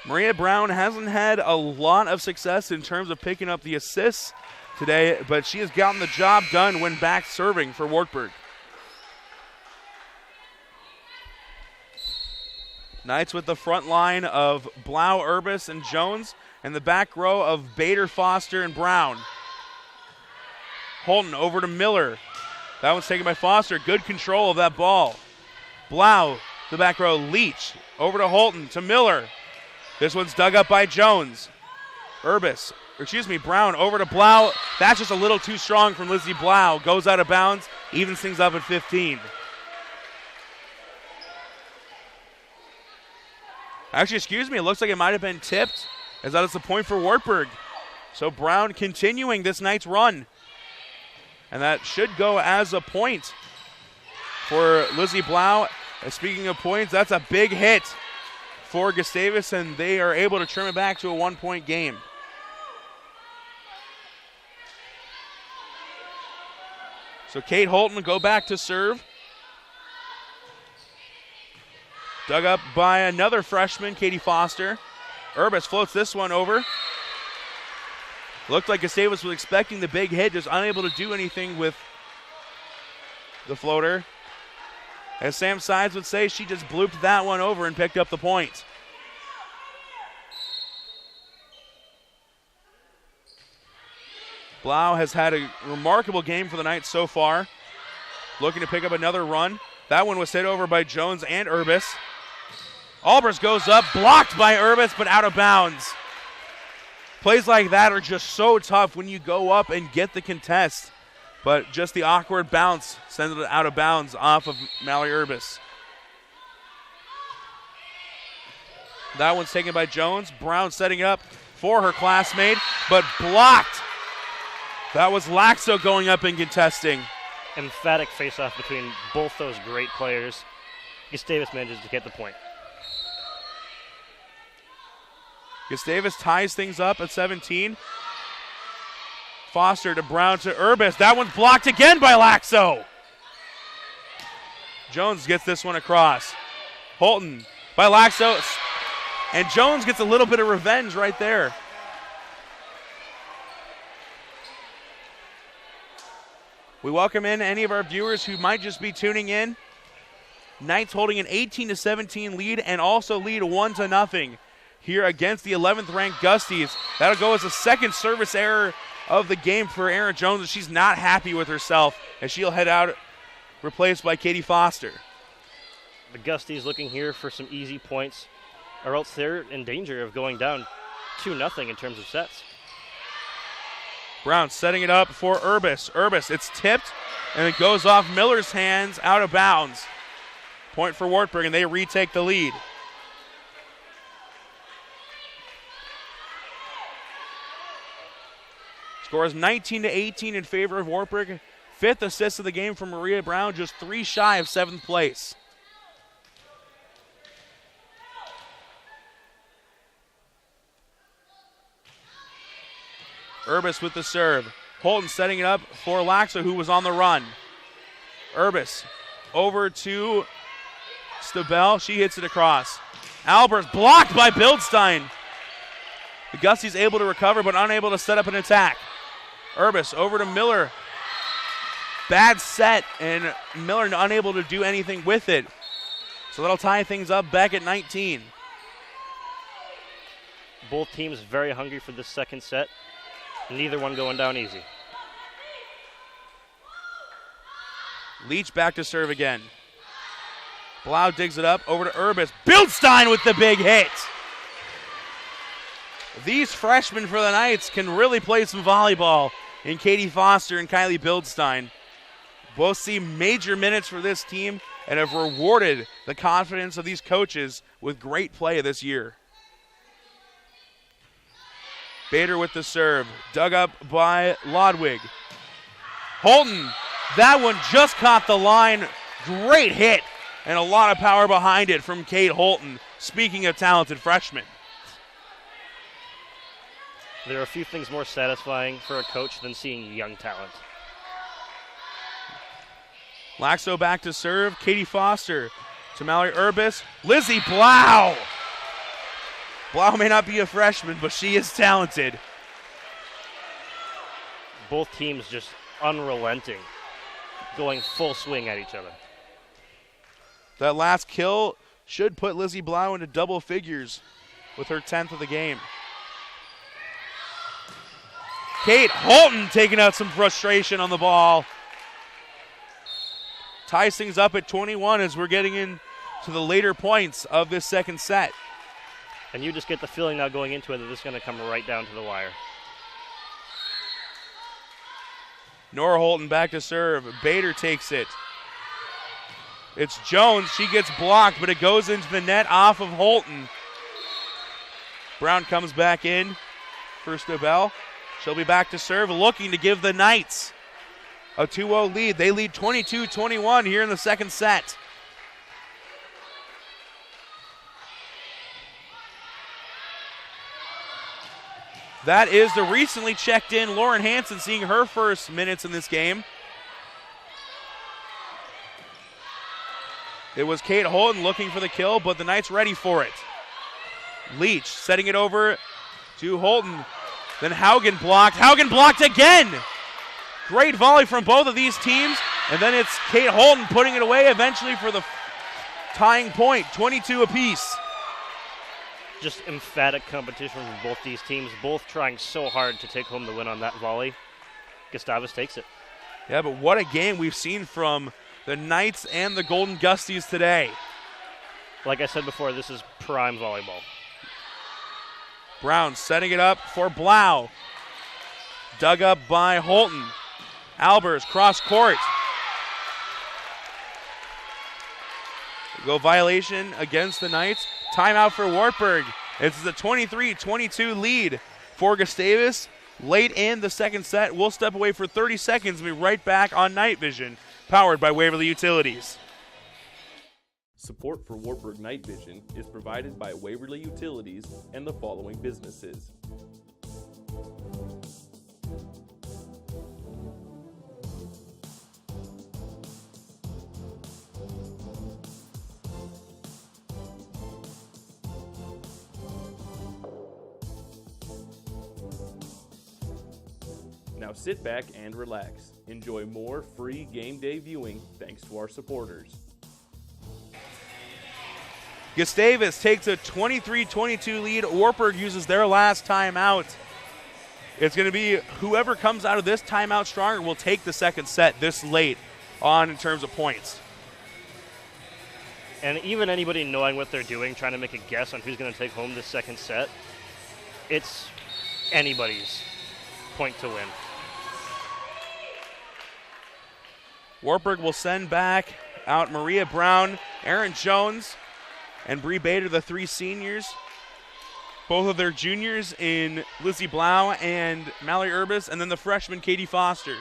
Maria Brown hasn't had a lot of success in terms of picking up the assists today, but she has gotten the job done when back serving for Wartburg. Knights with the front line of Blau, Urbis, and Jones, and the back row of Bader, Foster, and Brown. Holton over to Miller. That one's taken by Foster. Good control of that ball. Blau, the back row. Leach over to Holton, to Miller. This one's dug up by Jones. Brown over to Blau. That's just a little too strong from Lizzie Blau. Goes out of bounds, evens things up at 15. Actually, it looks like it might have been tipped, as that is the point for Wartburg. So Brown continuing this night's run. And that should go as a point for Lizzie Blau. Speaking of points, that's a big hit for Gustavus, and they are able to trim it back to a 1-point game. So Kate Holton will go back to serve. Dug up by another freshman, Katie Foster. Urbis floats this one over. Looked like Gustavus was expecting the big hit, just unable to do anything with the floater. As Sam Sides would say, she just blooped that one over and picked up the point. Blau has had a remarkable game for the night so far. Looking to pick up another run. That one was hit over by Jones and Urbis. Albers goes up, blocked by Urbis, but out of bounds. Plays like that are just so tough when you go up and get the contest. But just the awkward bounce sends it out of bounds off of Mallory Urbis. That one's taken by Jones. Brown setting up for her classmate, but blocked. That was Laxo going up and contesting. Emphatic face-off between both those great players. Gustavus manages to get the point. Gustavus ties things up at 17. Foster to Brown to Urbis. That one's blocked again by Laxo. Jones gets this one across. Holton by Laxo. And Jones gets a little bit of revenge right there. We welcome in any of our viewers who might just be tuning in. Knights holding an 18-17 lead and also lead 1-0 here against the 11th ranked Gusties. That'll go as a second service error of the game for Aaron Jones. She's not happy with herself as she'll head out replaced by Katie Foster. The Gusties looking here for some easy points, or else they're in danger of going down 2-0 in terms of sets. Brown setting it up for Urbis. Urbis, it's tipped, and it goes off Miller's hands out of bounds. Point for Wartburg, and they retake the lead. Score is 19-18 in favor of Wartburg. Fifth assist of the game from Maria Brown, just 3 shy of 7th place. Urbis with the serve. Holton setting it up for Laxo, who was on the run. Urbis over to Stabell. She hits it across. Albers blocked by Bildstein. The Gusties able to recover, but unable to set up an attack. Urbis over to Miller. Bad set, and Miller unable to do anything with it. So that'll tie things up back at 19. Both teams very hungry for this second set. Neither one going down easy. Leach back to serve again. Blau digs it up over to Urbis. Bildstein with the big hit. These freshmen for the Knights can really play some volleyball in Katie Foster and Kylie Bildstein. Both see major minutes for this team and have rewarded the confidence of these coaches with great play this year. Bader with the serve, dug up by Lodwig. Holton, that one just caught the line. Great hit and a lot of power behind it from Kate Holton. Speaking of talented freshmen. There are a few things more satisfying for a coach than seeing young talent. Laxo back to serve. Katie Foster to Mallory Urbis. Lizzie Blau. Blau may not be a freshman, but she is talented. Both teams just unrelenting, going full swing at each other. That last kill should put Lizzie Blau into double figures with her 10th of the game. Kate Holton taking out some frustration on the ball. Ties things up at 21 as we're getting into the later points of this second set. And you just get the feeling now going into it that this is going to come right down to the wire. Nora Holton back to serve. Bader takes it. It's Jones. She gets blocked, but it goes into the net off of Holton. Brown comes back in for Stabell. She'll be back to serve, looking to give the Knights a 2-0 lead. They lead 22-21 here in the second set. That is the recently checked in Lauren Hansen, seeing her first minutes in this game. It was Kate Holton looking for the kill, but the Knights ready for it. Leach setting it over to Holton. Then Haugen blocked. Haugen blocked again. Great volley from both of these teams. And then it's Kate Holton putting it away eventually for the tying point, 22 apiece. Just emphatic competition from both these teams, both trying so hard to take home the win on that volley. Gustavus takes it. Yeah, but what a game we've seen from the Knights and the Golden Gusties today. Like I said before, this is prime volleyball. Brown setting it up for Blau. Dug up by Holton. Albers cross court. Go violation against the Knights. Timeout for Wartburg. It's the 23-22 lead for Gustavus. Late in the second set, we'll step away for 30 seconds and be right back on Night Vision, powered by Waverly Utilities. Support for Wartburg Night Vision is provided by Waverly Utilities and the following businesses. Now sit back and relax. Enjoy more free game day viewing thanks to our supporters. Gustavus takes a 23-22 lead. Wartburg uses their last timeout. It's going to be whoever comes out of this timeout stronger will take the second set this late on in terms of points. And even anybody knowing what they're doing, trying to make a guess on who's going to take home this second set, it's anybody's point to win. Wartburg will send back out Maria Brown, Erin Jones, and Bree Bader, the three seniors. Both of their juniors in Lizzie Blau and Mallory Urbis, and then the freshman, Katie Foster.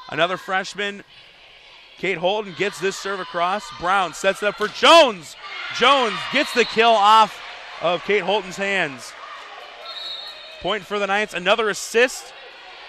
Another freshman, Kate Holton, gets this serve across. Brown sets it up for Jones. Jones gets the kill off of Kate Holton's hands. Point for the Knights. Another assist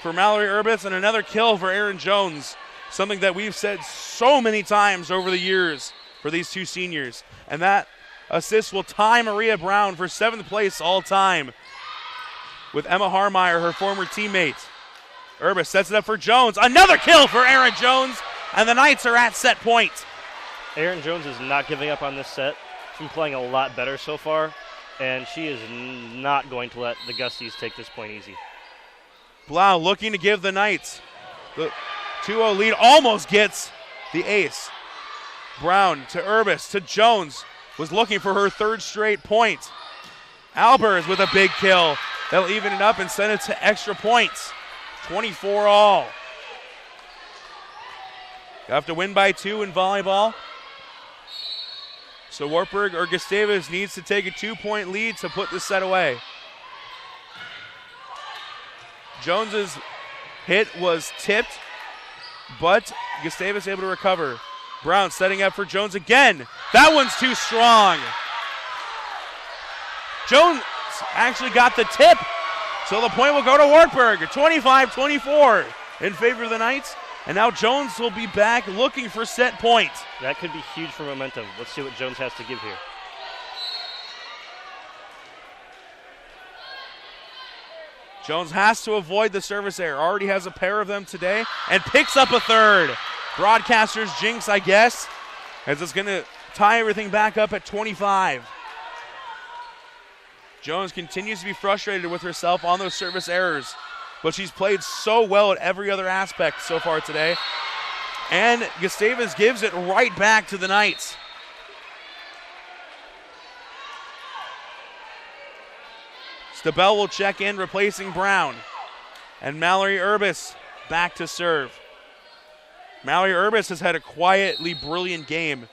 for Mallory Urbis and another kill for Erin Jones. Something that we've said so many times over the years for these two seniors. And that assist will tie Maria Brown for 7th place all time with Emma Harmeyer, her former teammate. Urbis sets it up for Jones. Another kill for Erin Jones, and the Knights are at set point. Erin Jones is not giving up on this set. She's been playing a lot better so far, and she is not going to let the Gusties take this point easy. Blau looking to give the Knights the 2-0 lead, almost gets the ace. Brown to Urbis to Jones, was looking for her third straight point. Albers with a big kill. They'll even it up and send it to extra points. 24 all. You have to win by 2 in volleyball. So Wartburg or Gustavus needs to take a 2-point lead to put this set away. Jones's hit was tipped, but Gustavus able to recover. Brown setting up for Jones again. That one's too strong. Jones actually got the tip, so the point will go to Wartburg. 25-24 in favor of the Knights. And now Jones will be back looking for set point. That could be huge for momentum. Let's see what Jones has to give here. Jones has to avoid the service error. Already has a pair of them today and picks up a third. Broadcaster's jinx, I guess, as it's going to tie everything back up at 25. Jones continues to be frustrated with herself on those service errors, but she's played so well at every other aspect so far today. And Gustavus gives it right back to the Knights. Stabell will check in, replacing Brown. And Mallory Urbis back to serve. Mallory Urbis has had a quietly brilliant game.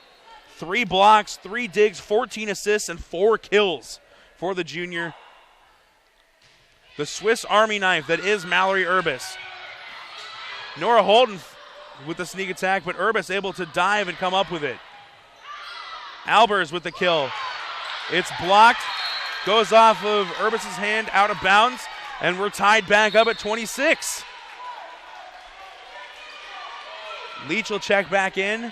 3 blocks, 3 digs, 14 assists, and 4 kills for the junior. The Swiss Army knife that is Mallory Urbis. Nora Holden with the sneak attack, but Urbis able to dive and come up with it. Albers with the kill. It's blocked. Goes off of Urbis' hand, out of bounds, and we're tied back up at 26. Leach will check back in,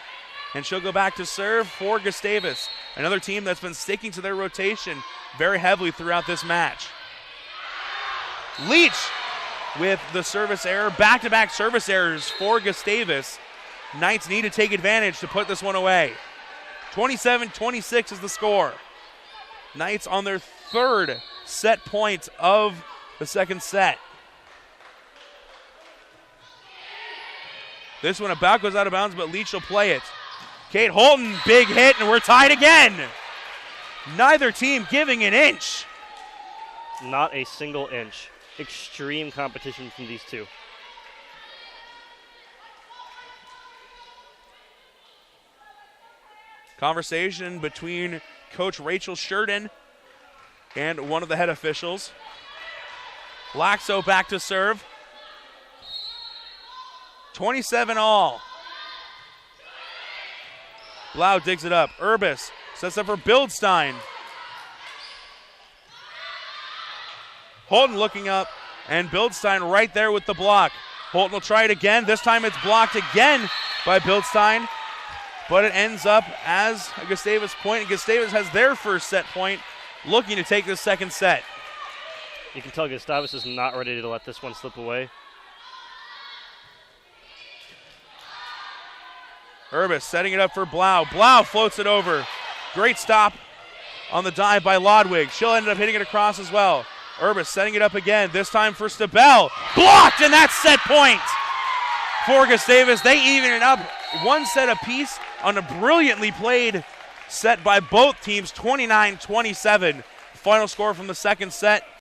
and she'll go back to serve for Gustavus, another team that's been sticking to their rotation very heavily throughout this match. Leach with the service error, back-to-back service errors for Gustavus. Knights need to take advantage to put this one away. 27-26 is the score. Knights on their 3rd set point of the second set. This one about goes out of bounds, but Leach will play it. Kate Holton, big hit, and we're tied again. Neither team giving an inch. Not a single inch. Extreme competition from these two. Conversation between Coach Rachel Sheridan and one of the head officials. Laxo back to serve. 27-all. Blau digs it up. Urbis sets up for Bildstein. Holton looking up, and Bildstein right there with the block. Holton will try it again. This time it's blocked again by Bildstein, but it ends up as a Gustavus point, and Gustavus has their first set point, looking to take this second set. You can tell Gustavus is not ready to let this one slip away. Urbis setting it up for Blau. Blau floats it over. Great stop on the dive by Lodwig. She'll end up hitting it across as well. Urbis setting it up again, this time for Stabell. Blocked, and that's set point for Gustavus. They even it up 1 set apiece on a brilliantly played set by both teams, 29-27. Final score from the second set.